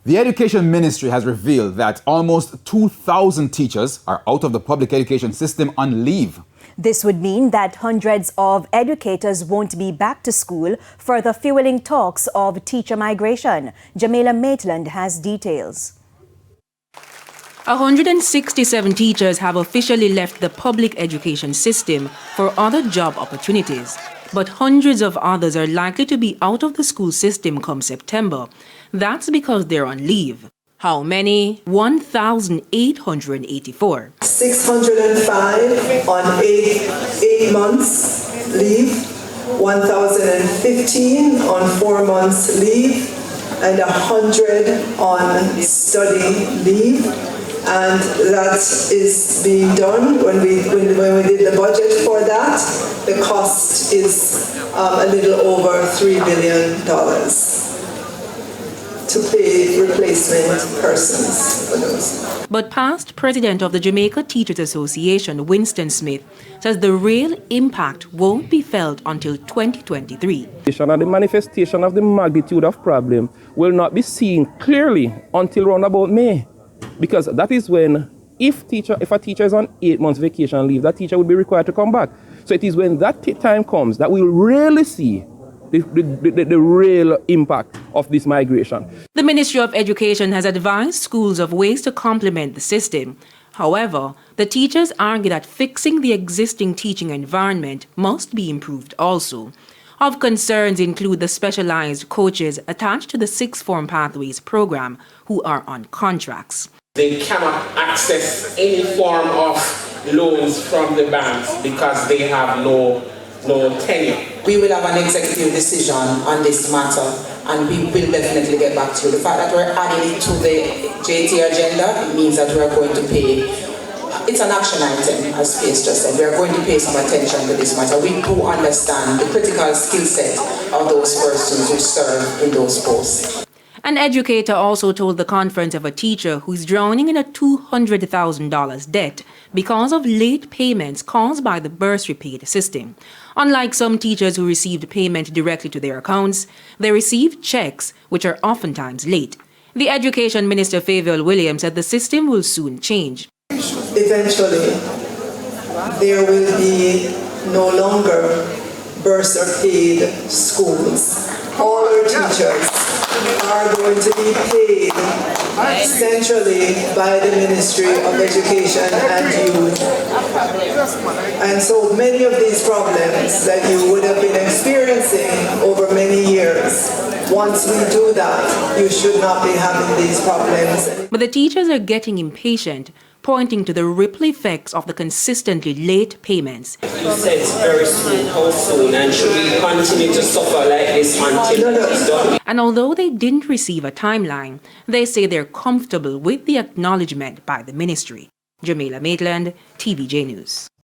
The Education Ministry has revealed that almost 2,000 teachers are out of the public education system on leave. This would mean that hundreds of educators won't be back to school, further fueling talks of teacher migration. Jamaica Maitland has details. 167 teachers have officially left the public education system for other job opportunities, but hundreds of others are likely to be out of the school system come September. That's because they're on leave. How many? 1,884. 605 on 8 months leave, 1,015 on 4 months leave, and 100 on study leave. And that is being done when we did the budget for that. The cost is a little over $3 billion to pay replacement persons for those. But past president of the Jamaica Teachers Association, Winston Smith, says the real impact won't be felt until 2023. The manifestation of the magnitude of problem will not be seen clearly until around about May. Because that is when, if a teacher is on 8 months vacation leave, that teacher will be required to come back. So it is when that time comes that we will really see the real impact of this migration. The Ministry of Education has advised schools of ways to complement the system. However, the teachers argue that fixing the existing teaching environment must be improved also. Of concerns include the specialized coaches attached to the Sixth Form Pathways program who are on contracts. They cannot access any form of loans from the banks because they have no tenure. We will have an executive decision on this matter, and we will definitely get back to you. The fact that we're adding it to the JT agenda, it means that we're going to pay. It's an action item, as Pace just said. We're going to pay some attention to this matter. We do understand the critical skill set of those persons who serve in those posts. An educator also told the conference of a teacher who's drowning in a $200,000 debt because of late payments caused by the bursary paid system. Unlike some teachers who received payment directly to their accounts, they received checks which are oftentimes late. The Education Minister Favour Williams said the system will soon change. Eventually, there will be no longer bursar-paid schools. All our teachers are going to be paid centrally by the Ministry of Education and Youth. And so many of these problems that you would have been experiencing over many years, once we do that, you should not be having these problems. But the teachers are getting impatient, pointing to the ripple effects of the consistently late payments. You said very soon, how soon, and should we continue to suffer like this until it's done? And although they didn't receive a timeline, they say they're comfortable with the acknowledgement by the ministry. Jamaica Maitland, TVJ News.